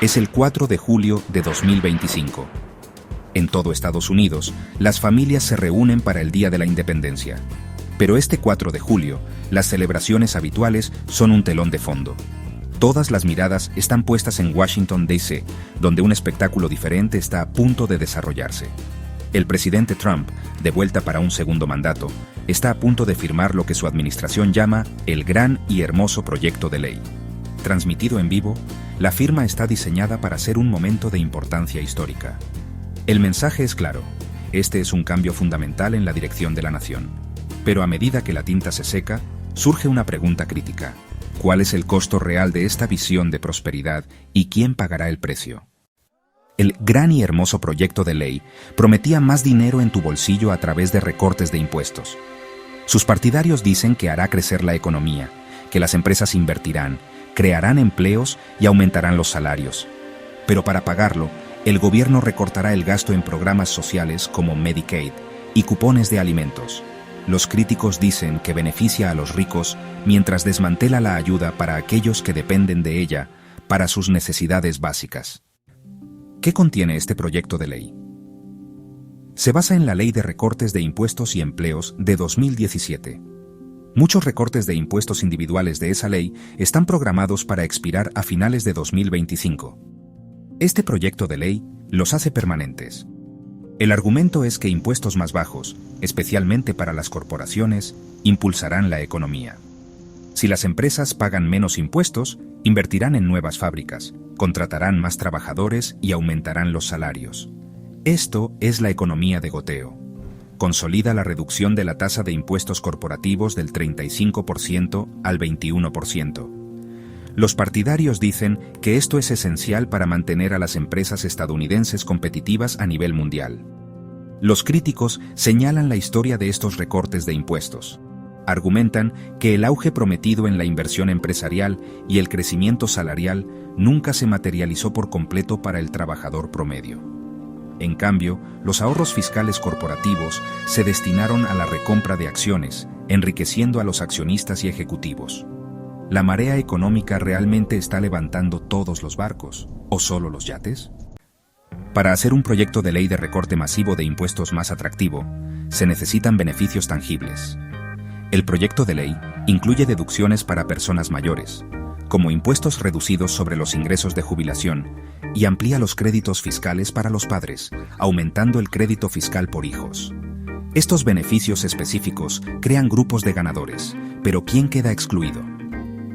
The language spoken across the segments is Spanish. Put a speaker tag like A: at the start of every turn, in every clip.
A: Es el 4 de julio de 2025. En todo Estados Unidos, las familias se reúnen para el Día de la Independencia. Pero este 4 de julio, las celebraciones habituales son un telón de fondo. Todas las miradas están puestas en Washington, D.C., donde un espectáculo diferente está a punto de desarrollarse. El presidente Trump, de vuelta para un segundo mandato, está a punto de firmar lo que su administración llama el gran y hermoso proyecto de ley. Transmitido en vivo, la firma está diseñada para ser un momento de importancia histórica. El mensaje es claro: este es un cambio fundamental en la dirección de la nación. Pero a medida que la tinta se seca, surge una pregunta crítica. ¿Cuál es el costo real de esta visión de prosperidad y quién pagará el precio? El gran y hermoso proyecto de ley prometía más dinero en tu bolsillo a través de recortes de impuestos. Sus partidarios dicen que hará crecer la economía, que las empresas invertirán, crearán empleos y aumentarán los salarios. Pero para pagarlo, el gobierno recortará el gasto en programas sociales como Medicaid y cupones de alimentos. Los críticos dicen que beneficia a los ricos mientras desmantela la ayuda para aquellos que dependen de ella para sus necesidades básicas. ¿Qué contiene este proyecto de ley? Se basa en la Ley de Recortes de Impuestos y Empleos de 2017. Muchos recortes de impuestos individuales de esa ley están programados para expirar a finales de 2025. Este proyecto de ley los hace permanentes. El argumento es que impuestos más bajos, especialmente para las corporaciones, impulsarán la economía. Si las empresas pagan menos impuestos, invertirán en nuevas fábricas, contratarán más trabajadores y aumentarán los salarios. Esto es la economía de goteo. Consolida la reducción de la tasa de impuestos corporativos del 35% al 21%. Los partidarios dicen que esto es esencial para mantener a las empresas estadounidenses competitivas a nivel mundial. Los críticos señalan la historia de estos recortes de impuestos. Argumentan que el auge prometido en la inversión empresarial y el crecimiento salarial nunca se materializó por completo para el trabajador promedio. En cambio, los ahorros fiscales corporativos se destinaron a la recompra de acciones, enriqueciendo a los accionistas y ejecutivos. ¿La marea económica realmente está levantando todos los barcos, o solo los yates? Para hacer un proyecto de ley de recorte masivo de impuestos más atractivo, se necesitan beneficios tangibles. El proyecto de ley incluye deducciones para personas mayores, como impuestos reducidos sobre los ingresos de jubilación, y amplía los créditos fiscales para los padres, aumentando el crédito fiscal por hijos. Estos beneficios específicos crean grupos de ganadores, pero ¿quién queda excluido?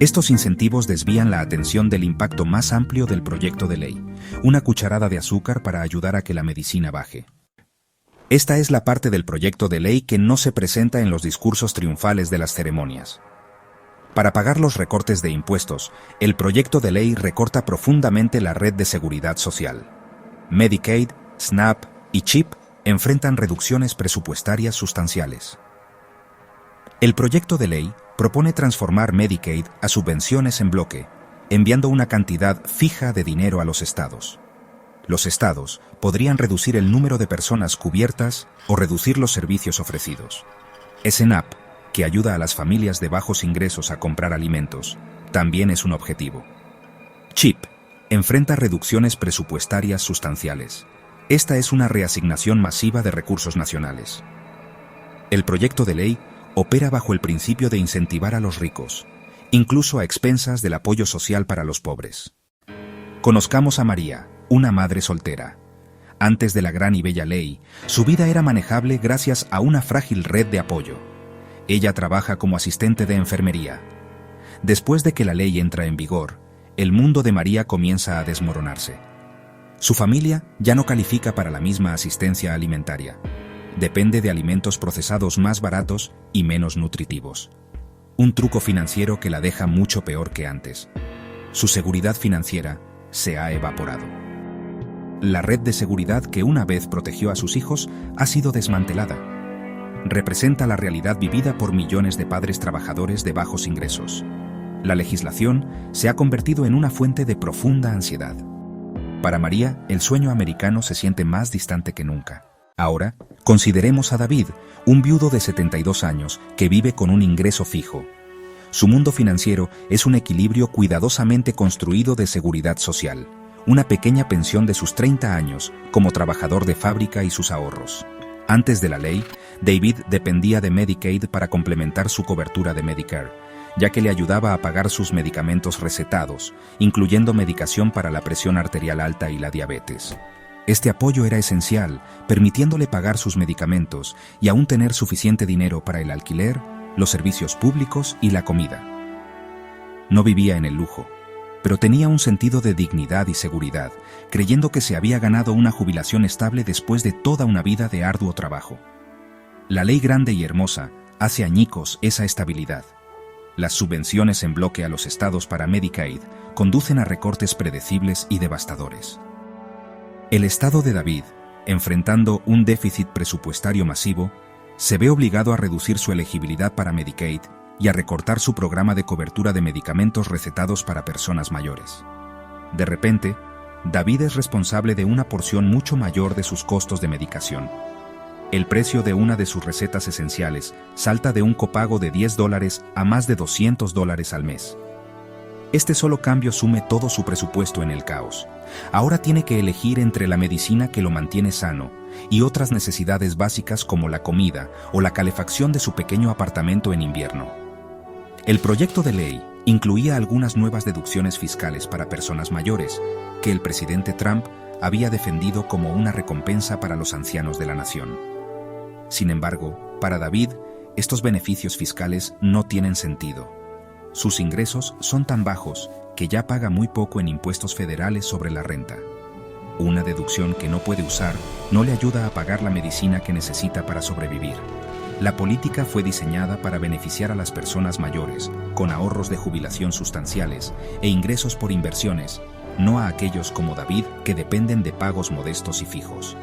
A: Estos incentivos desvían la atención del impacto más amplio del proyecto de ley, una cucharada de azúcar para ayudar a que la medicina baje. Esta es la parte del proyecto de ley que no se presenta en los discursos triunfales de las ceremonias. Para pagar los recortes de impuestos, el proyecto de ley recorta profundamente la red de seguridad social. Medicaid, SNAP y CHIP enfrentan reducciones presupuestarias sustanciales. El proyecto de ley propone transformar Medicaid a subvenciones en bloque, enviando una cantidad fija de dinero a los estados. Los estados podrían reducir el número de personas cubiertas o reducir los servicios ofrecidos. SNAP, que ayuda a las familias de bajos ingresos a comprar alimentos, también es un objetivo. CHIP enfrenta reducciones presupuestarias sustanciales. Esta es una reasignación masiva de recursos nacionales. El proyecto de ley opera bajo el principio de incentivar a los ricos, incluso a expensas del apoyo social para los pobres. Conozcamos a María, una madre soltera. Antes de la gran y bella ley, su vida era manejable gracias a una frágil red de apoyo. Ella trabaja como asistente de enfermería. Después de que la ley entra en vigor, el mundo de María comienza a desmoronarse. Su familia ya no califica para la misma asistencia alimentaria. Depende de alimentos procesados más baratos y menos nutritivos. Un truco financiero que la deja mucho peor que antes. Su seguridad financiera se ha evaporado. La red de seguridad que una vez protegió a sus hijos ha sido desmantelada. Representa la realidad vivida por millones de padres trabajadores de bajos ingresos. La legislación se ha convertido en una fuente de profunda ansiedad. Para María, el sueño americano se siente más distante que nunca. Ahora, consideremos a David, un viudo de 72 años que vive con un ingreso fijo. Su mundo financiero es un equilibrio cuidadosamente construido de seguridad social, una pequeña pensión de sus 30 años como trabajador de fábrica y sus ahorros. Antes de la ley, David dependía de Medicaid para complementar su cobertura de Medicare, ya que le ayudaba a pagar sus medicamentos recetados, incluyendo medicación para la presión arterial alta y la diabetes. Este apoyo era esencial, permitiéndole pagar sus medicamentos y aún tener suficiente dinero para el alquiler, los servicios públicos y la comida. No vivía en el lujo, pero tenía un sentido de dignidad y seguridad, creyendo que se había ganado una jubilación estable después de toda una vida de arduo trabajo. La ley grande y hermosa hace añicos esa estabilidad. Las subvenciones en bloque a los estados para Medicaid conducen a recortes predecibles y devastadores. El estado de David, enfrentando un déficit presupuestario masivo, se ve obligado a reducir su elegibilidad para Medicaid y a recortar su programa de cobertura de medicamentos recetados para personas mayores. De repente, David es responsable de una porción mucho mayor de sus costos de medicación. El precio de una de sus recetas esenciales salta de un copago de $10 a más de $200 al mes. Este solo cambio sume todo su presupuesto en el caos. Ahora tiene que elegir entre la medicina que lo mantiene sano y otras necesidades básicas como la comida o la calefacción de su pequeño apartamento en invierno. El proyecto de ley incluía algunas nuevas deducciones fiscales para personas mayores, que el presidente Trump había defendido como una recompensa para los ancianos de la nación. Sin embargo, para David, estos beneficios fiscales no tienen sentido. Sus ingresos son tan bajos que ya paga muy poco en impuestos federales sobre la renta. Una deducción que no puede usar no le ayuda a pagar la medicina que necesita para sobrevivir. La política fue diseñada para beneficiar a las personas mayores, con ahorros de jubilación sustanciales e ingresos por inversiones, no a aquellos como David que dependen de pagos modestos y fijos.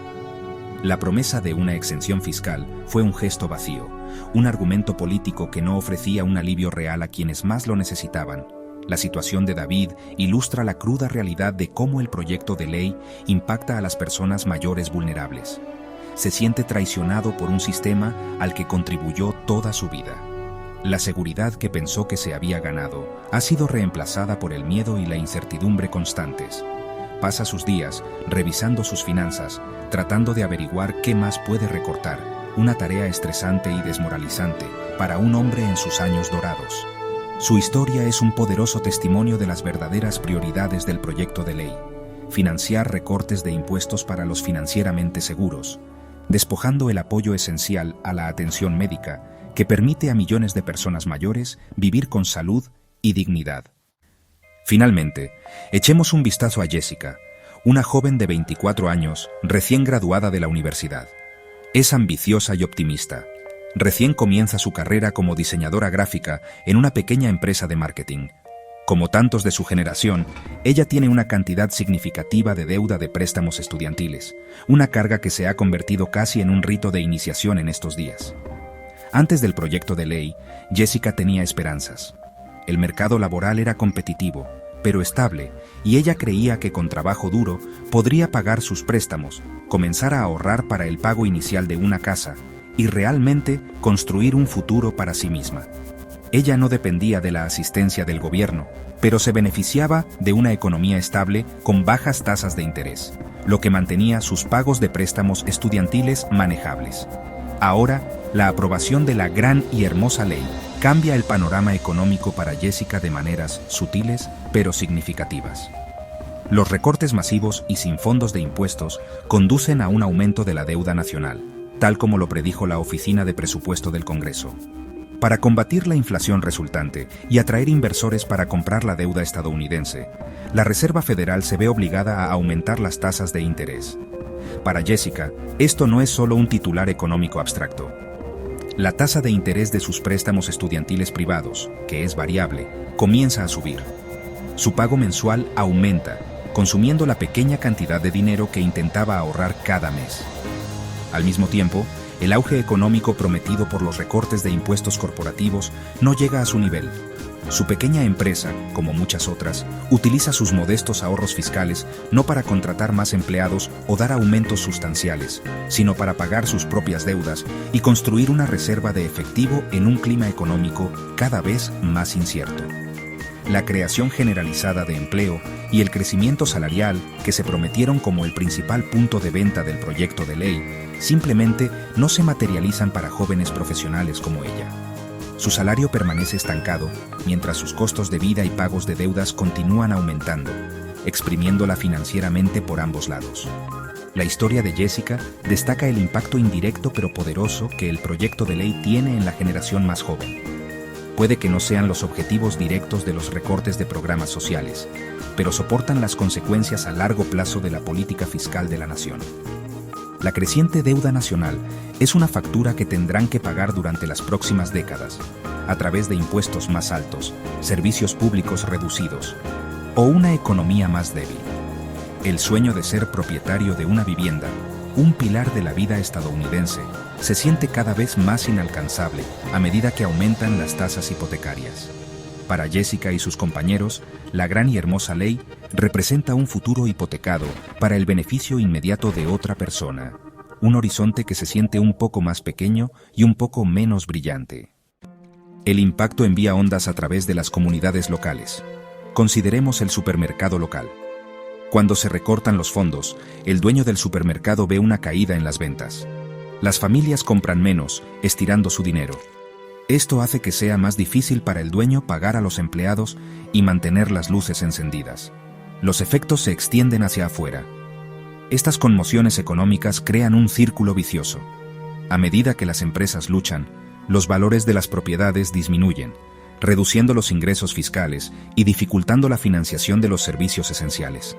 A: La promesa de una exención fiscal fue un gesto vacío, un argumento político que no ofrecía un alivio real a quienes más lo necesitaban. La situación de David ilustra la cruda realidad de cómo el proyecto de ley impacta a las personas mayores vulnerables. Se siente traicionado por un sistema al que contribuyó toda su vida. La seguridad que pensó que se había ganado ha sido reemplazada por el miedo y la incertidumbre constantes. Pasa sus días revisando sus finanzas, tratando de averiguar qué más puede recortar, una tarea estresante y desmoralizante para un hombre en sus años dorados. Su historia es un poderoso testimonio de las verdaderas prioridades del proyecto de ley: financiar recortes de impuestos para los financieramente seguros, despojando el apoyo esencial a la atención médica que permite a millones de personas mayores vivir con salud y dignidad. Finalmente, echemos un vistazo a Jessica, una joven de 24 años, recién graduada de la universidad. Es ambiciosa y optimista. Recién comienza su carrera como diseñadora gráfica en una pequeña empresa de marketing. Como tantos de su generación, ella tiene una cantidad significativa de deuda de préstamos estudiantiles, una carga que se ha convertido casi en un rito de iniciación en estos días. Antes del proyecto de ley, Jessica tenía esperanzas. El mercado laboral era competitivo, pero estable, y ella creía que con trabajo duro podría pagar sus préstamos, comenzar a ahorrar para el pago inicial de una casa y realmente construir un futuro para sí misma. Ella no dependía de la asistencia del gobierno, pero se beneficiaba de una economía estable con bajas tasas de interés, lo que mantenía sus pagos de préstamos estudiantiles manejables. Ahora, la aprobación de la gran y hermosa ley cambia el panorama económico para Jessica de maneras sutiles pero significativas. Los recortes masivos y sin fondos de impuestos conducen a un aumento de la deuda nacional, tal como lo predijo la Oficina de Presupuesto del Congreso. Para combatir la inflación resultante y atraer inversores para comprar la deuda estadounidense, la Reserva Federal se ve obligada a aumentar las tasas de interés. Para Jessica, esto no es solo un titular económico abstracto. La tasa de interés de sus préstamos estudiantiles privados, que es variable, comienza a subir. Su pago mensual aumenta, consumiendo la pequeña cantidad de dinero que intentaba ahorrar cada mes. Al mismo tiempo, el auge económico prometido por los recortes de impuestos corporativos no llega a su nivel. Su pequeña empresa, como muchas otras, utiliza sus modestos ahorros fiscales no para contratar más empleados o dar aumentos sustanciales, sino para pagar sus propias deudas y construir una reserva de efectivo en un clima económico cada vez más incierto. la creación generalizada de empleo y el crecimiento salarial que se prometieron como el principal punto de venta del proyecto de ley, simplemente no se materializan para jóvenes profesionales como ella. Su salario permanece estancado, mientras sus costos de vida y pagos de deudas continúan aumentando, exprimiéndola financieramente por ambos lados. La historia de Jessica destaca el impacto indirecto pero poderoso que el proyecto de ley tiene en la generación más joven. Puede que no sean los objetivos directos de los recortes de programas sociales, pero soportan las consecuencias a largo plazo de la política fiscal de la nación. La creciente deuda nacional es una factura que tendrán que pagar durante las próximas décadas, a través de impuestos más altos, servicios públicos reducidos o una economía más débil. El sueño de ser propietario de una vivienda, un pilar de la vida estadounidense, se siente cada vez más inalcanzable a medida que aumentan las tasas hipotecarias. Para Jessica y sus compañeros, la gran y hermosa ley representa un futuro hipotecado para el beneficio inmediato de otra persona, un horizonte que se siente un poco más pequeño y un poco menos brillante. El impacto envía ondas a través de las comunidades locales. Consideremos el supermercado local. Cuando se recortan los fondos, el dueño del supermercado ve una caída en las ventas. Las familias compran menos, estirando su dinero. Esto hace que sea más difícil para el dueño pagar a los empleados y mantener las luces encendidas. Los efectos se extienden hacia afuera. Estas conmociones económicas crean un círculo vicioso. A medida que las empresas luchan, los valores de las propiedades disminuyen, reduciendo los ingresos fiscales y dificultando la financiación de los servicios esenciales.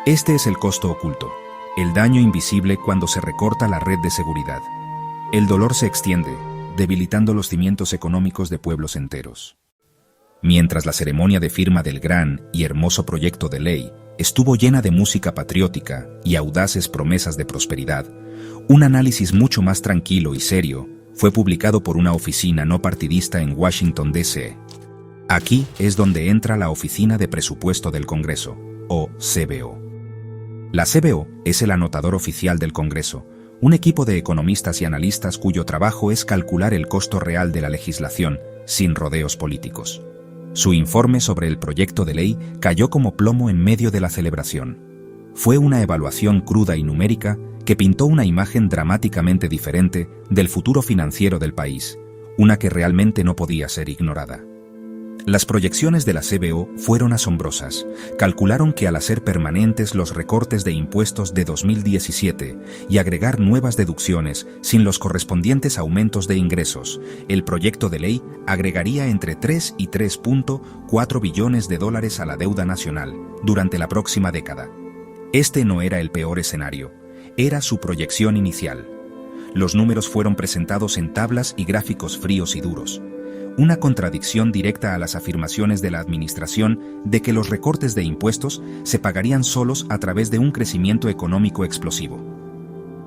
A: Este es el costo oculto, el daño invisible cuando se recorta la red de seguridad. El dolor se extiende, debilitando los cimientos económicos de pueblos enteros. Mientras la ceremonia de firma del gran y hermoso proyecto de ley estuvo llena de música patriótica y audaces promesas de prosperidad, un análisis mucho más tranquilo y serio fue publicado por una oficina no partidista en Washington, D.C. Aquí es donde entra la Oficina de Presupuesto del Congreso, o CBO. La CBO es el anotador oficial del Congreso, un equipo de economistas y analistas cuyo trabajo es calcular el costo real de la legislación, sin rodeos políticos. Su informe sobre el proyecto de ley cayó como plomo en medio de la celebración. Fue una evaluación cruda y numérica que pintó una imagen dramáticamente diferente del futuro financiero del país, una que realmente no podía ser ignorada. Las proyecciones de la CBO fueron asombrosas. Calcularon que al hacer permanentes los recortes de impuestos de 2017 y agregar nuevas deducciones sin los correspondientes aumentos de ingresos, el proyecto de ley agregaría entre 3 y 3.4 billones de dólares a la deuda nacional durante la próxima década. Este no era el peor escenario, era su proyección inicial. Los números fueron presentados en tablas y gráficos fríos y duros. Una contradicción directa a las afirmaciones de la administración de que los recortes de impuestos se pagarían solos a través de un crecimiento económico explosivo.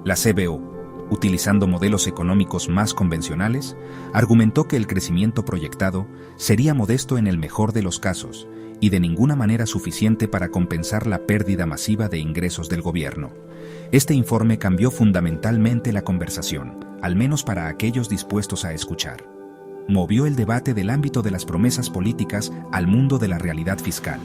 A: La CBO, utilizando modelos económicos más convencionales, argumentó que el crecimiento proyectado sería modesto en el mejor de los casos y de ninguna manera suficiente para compensar la pérdida masiva de ingresos del gobierno. Este informe cambió fundamentalmente la conversación, al menos para aquellos dispuestos a escuchar. Movió el debate del ámbito de las promesas políticas al mundo de la realidad fiscal.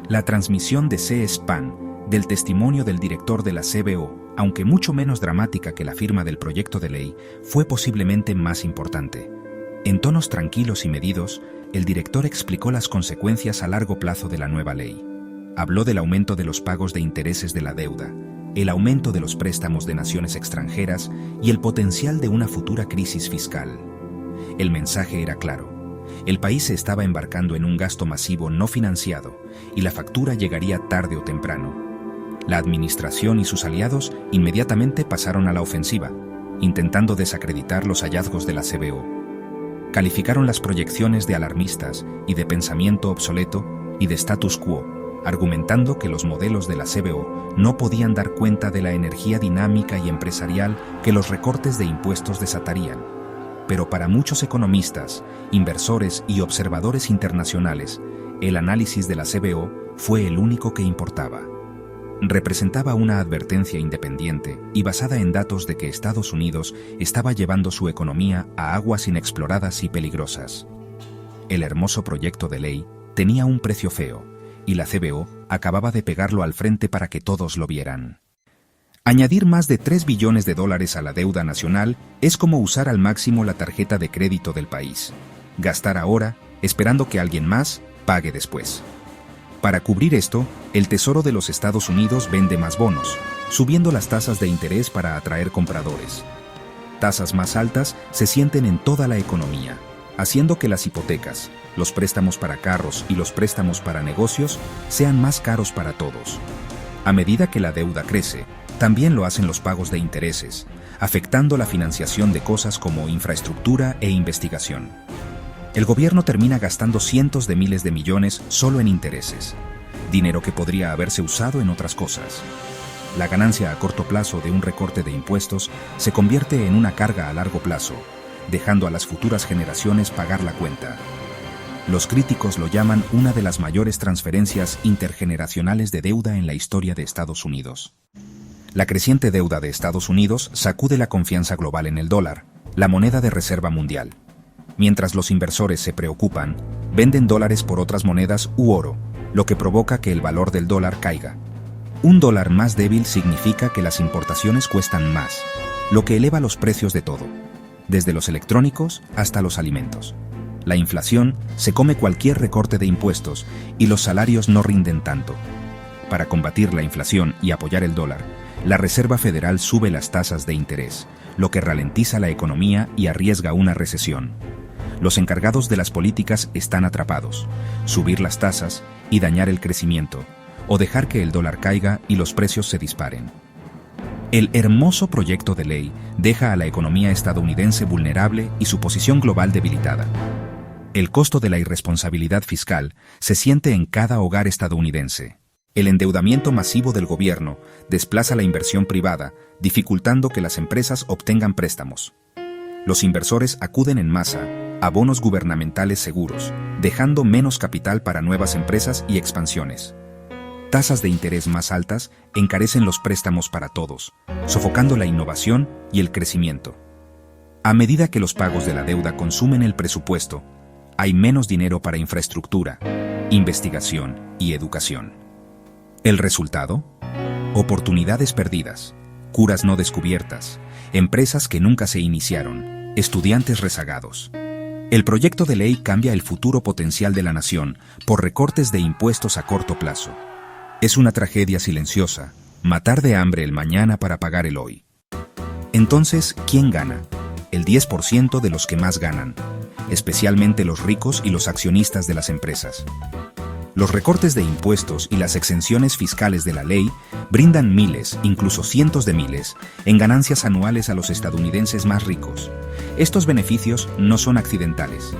A: La transmisión de C-SPAN del testimonio del director de la CBO, aunque mucho menos dramática que la firma del proyecto de ley, fue posiblemente más importante. En tonos tranquilos y medidos, el director explicó las consecuencias a largo plazo de la nueva ley. Habló del aumento de los pagos de intereses de la deuda, el aumento de los préstamos de naciones extranjeras y el potencial de una futura crisis fiscal. El mensaje era claro. El país se estaba embarcando en un gasto masivo no financiado y la factura llegaría tarde o temprano. La administración y sus aliados inmediatamente pasaron a la ofensiva, intentando desacreditar los hallazgos de la CBO. Calificaron las proyecciones de alarmistas y de pensamiento obsoleto y de status quo, argumentando que los modelos de la CBO no podían dar cuenta de la energía dinámica y empresarial que los recortes de impuestos desatarían. Pero para muchos economistas, inversores y observadores internacionales, el análisis de la CBO fue el único que importaba. Representaba una advertencia independiente y basada en datos de que Estados Unidos estaba llevando su economía a aguas inexploradas y peligrosas. el hermoso proyecto de ley tenía un precio feo, y la CBO acababa de pegarlo al frente para que todos lo vieran. Añadir más de $3 billones a la deuda nacional es como usar al máximo la tarjeta de crédito del país. Gastar ahora, esperando que alguien más pague después. Para cubrir esto, el Tesoro de los Estados Unidos vende más bonos, subiendo las tasas de interés para atraer compradores. Tasas más altas se sienten en toda la economía, haciendo que las hipotecas, los préstamos para carros y los préstamos para negocios sean más caros para todos. A medida que la deuda crece, también lo hacen los pagos de intereses, afectando la financiación de cosas como infraestructura e investigación. El gobierno termina gastando cientos de miles de millones solo en intereses, dinero que podría haberse usado en otras cosas. La ganancia a corto plazo de un recorte de impuestos se convierte en una carga a largo plazo, dejando a las futuras generaciones pagar la cuenta. Los críticos lo llaman una de las mayores transferencias intergeneracionales de deuda en la historia de Estados Unidos. La creciente deuda de Estados Unidos sacude la confianza global en el dólar, la moneda de reserva mundial. Mientras los inversores se preocupan, venden dólares por otras monedas u oro, lo que provoca que el valor del dólar caiga. Un dólar más débil significa que las importaciones cuestan más, lo que eleva los precios de todo, desde los electrónicos hasta los alimentos. La inflación se come cualquier recorte de impuestos y los salarios no rinden tanto. Para combatir la inflación y apoyar el dólar, la Reserva Federal sube las tasas de interés, lo que ralentiza la economía y arriesga una recesión. Los encargados de las políticas están atrapados: subir las tasas y dañar el crecimiento, o dejar que el dólar caiga y los precios se disparen. El hermoso proyecto de ley deja a la economía estadounidense vulnerable y su posición global debilitada. El costo de la irresponsabilidad fiscal se siente en cada hogar estadounidense. El endeudamiento masivo del gobierno desplaza la inversión privada, dificultando que las empresas obtengan préstamos. Los inversores acuden en masa a bonos gubernamentales seguros, dejando menos capital para nuevas empresas y expansiones. Tasas de interés más altas encarecen los préstamos para todos, sofocando la innovación y el crecimiento. A medida que los pagos de la deuda consumen el presupuesto, hay menos dinero para infraestructura, investigación y educación. ¿El resultado? Oportunidades perdidas, curas no descubiertas, empresas que nunca se iniciaron, estudiantes rezagados. El proyecto de ley cambia el futuro potencial de la nación por recortes de impuestos a corto plazo. Es una tragedia silenciosa, matar de hambre el mañana para pagar el hoy. Entonces, ¿quién gana? El 10% de los que más ganan, especialmente los ricos y los accionistas de las empresas. Los recortes de impuestos y las exenciones fiscales de la ley brindan miles, incluso cientos de miles, en ganancias anuales a los estadounidenses más ricos. Estos beneficios no son accidentales.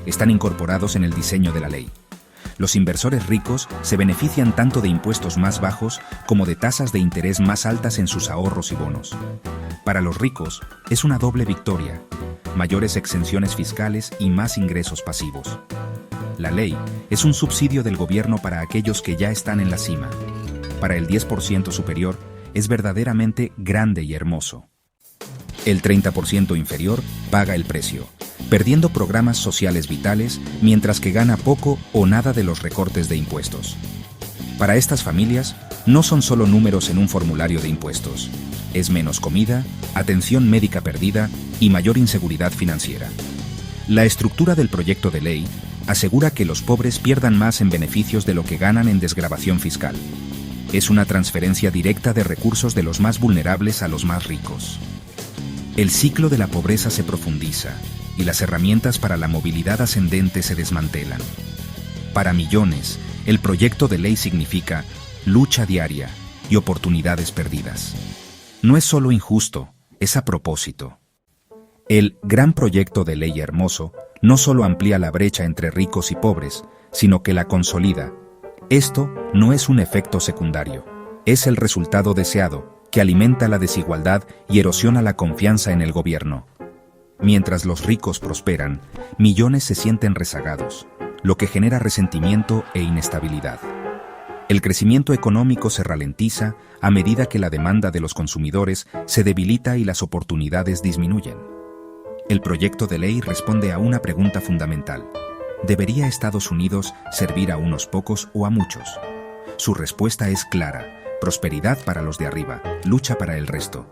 A: Están incorporados en el diseño de la ley. Los inversores ricos se benefician tanto de impuestos más bajos como de tasas de interés más altas en sus ahorros y bonos. Para los ricos, es una doble victoria: mayores exenciones fiscales y más ingresos pasivos. La ley es un subsidio del gobierno para aquellos que ya están en la cima. Para el 10% superior, es verdaderamente grande y hermoso. El 30% inferior paga el precio, perdiendo programas sociales vitales mientras que gana poco o nada de los recortes de impuestos. Para estas familias, no son solo números en un formulario de impuestos. Es menos comida, atención médica perdida y mayor inseguridad financiera. La estructura del proyecto de ley asegura que los pobres pierdan más en beneficios de lo que ganan en desgravación fiscal. Es una transferencia directa de recursos de los más vulnerables a los más ricos. El ciclo de la pobreza se profundiza y las herramientas para la movilidad ascendente se desmantelan. Para millones, el proyecto de ley significa lucha diaria y oportunidades perdidas. No es solo injusto, es a propósito. El gran proyecto de ley hermoso no solo amplía la brecha entre ricos y pobres, sino que la consolida. Esto no es un efecto secundario, es el resultado deseado, que alimenta la desigualdad y erosiona la confianza en el gobierno. Mientras los ricos prosperan, millones se sienten rezagados, lo que genera resentimiento e inestabilidad. El crecimiento económico se ralentiza a medida que la demanda de los consumidores se debilita y las oportunidades disminuyen. El proyecto de ley responde a una pregunta fundamental: ¿Debería Estados Unidos servir a unos pocos o a muchos? Su respuesta es clara: prosperidad para los de arriba, lucha para el resto.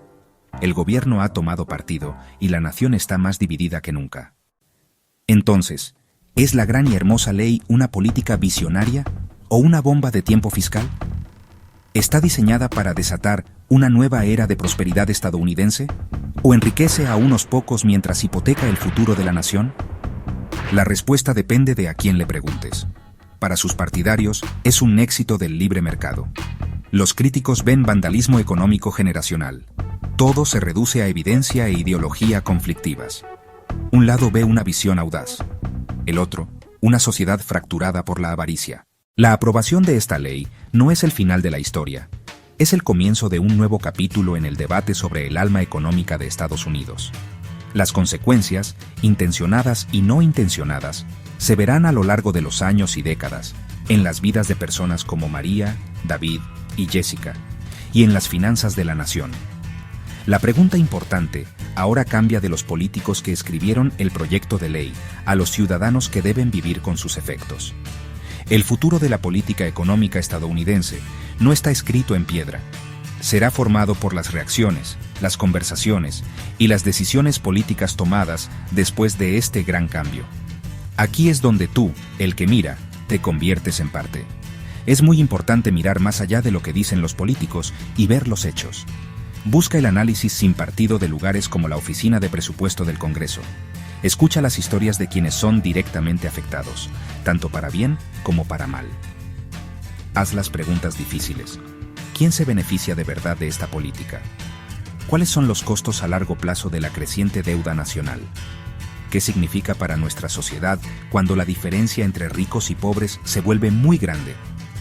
A: El gobierno ha tomado partido y la nación está más dividida que nunca. Entonces, ¿es la gran y hermosa ley una política visionaria o una bomba de tiempo fiscal? ¿Está diseñada para desatar una nueva era de prosperidad estadounidense? ¿O enriquece a unos pocos mientras hipoteca el futuro de la nación? La respuesta depende de a quién le preguntes. Para sus partidarios, es un éxito del libre mercado. Los críticos ven vandalismo económico generacional. Todo se reduce a evidencia e ideología conflictivas. Un lado ve una visión audaz. El otro, una sociedad fracturada por la avaricia. La aprobación de esta ley no es el final de la historia. Es el comienzo de un nuevo capítulo en el debate sobre el alma económica de Estados Unidos. Las consecuencias, intencionadas y no intencionadas, se verán a lo largo de los años y décadas, en las vidas de personas como María, David y Jessica, y en las finanzas de la nación. La pregunta importante ahora cambia de los políticos que escribieron el proyecto de ley a los ciudadanos que deben vivir con sus efectos. El futuro de la política económica estadounidense no está escrito en piedra. Será formado por las reacciones, las conversaciones y las decisiones políticas tomadas después de este gran cambio. Aquí es donde tú, el que mira, te conviertes en parte. Es muy importante mirar más allá de lo que dicen los políticos y ver los hechos. Busca el análisis sin partido de lugares como la Oficina de Presupuesto del Congreso. Escucha las historias de quienes son directamente afectados, tanto para bien como para mal. Haz las preguntas difíciles. ¿Quién se beneficia de verdad de esta política? ¿Cuáles son los costos a largo plazo de la creciente deuda nacional? ¿Qué significa para nuestra sociedad cuando la diferencia entre ricos y pobres se vuelve muy grande?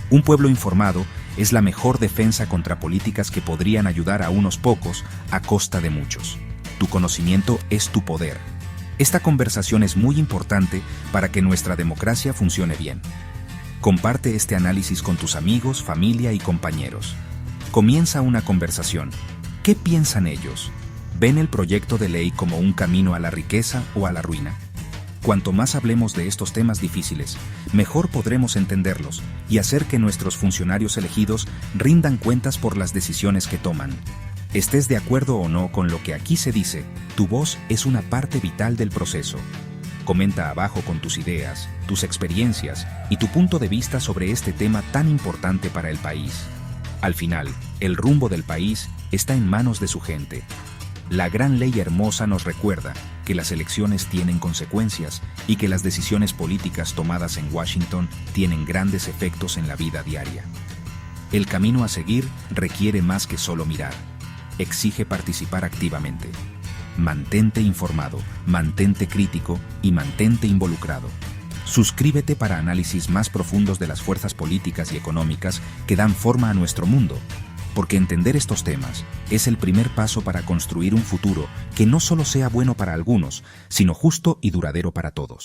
A: Un pueblo informado es la mejor defensa contra políticas que podrían ayudar a unos pocos a costa de muchos. Tu conocimiento es tu poder. Esta conversación es muy importante para que nuestra democracia funcione bien. Comparte este análisis con tus amigos, familia y compañeros. Comienza una conversación. ¿Qué piensan ellos? ¿Ven el proyecto de ley como un camino a la riqueza o a la ruina? Cuanto más hablemos de estos temas difíciles, mejor podremos entenderlos y hacer que nuestros funcionarios elegidos rindan cuentas por las decisiones que toman. Estés de acuerdo o no con lo que aquí se dice, tu voz es una parte vital del proceso. Comenta abajo con tus ideas, tus experiencias y tu punto de vista sobre este tema tan importante para el país. Al final, el rumbo del país está en manos de su gente. La gran ley hermosa nos recuerda que las elecciones tienen consecuencias y que las decisiones políticas tomadas en Washington tienen grandes efectos en la vida diaria. El camino a seguir requiere más que solo mirar. Exige participar activamente. Mantente informado, mantente crítico y mantente involucrado. Suscríbete para análisis más profundos de las fuerzas políticas y económicas que dan forma a nuestro mundo, porque entender estos temas es el primer paso para construir un futuro que no solo sea bueno para algunos, sino justo y duradero para todos.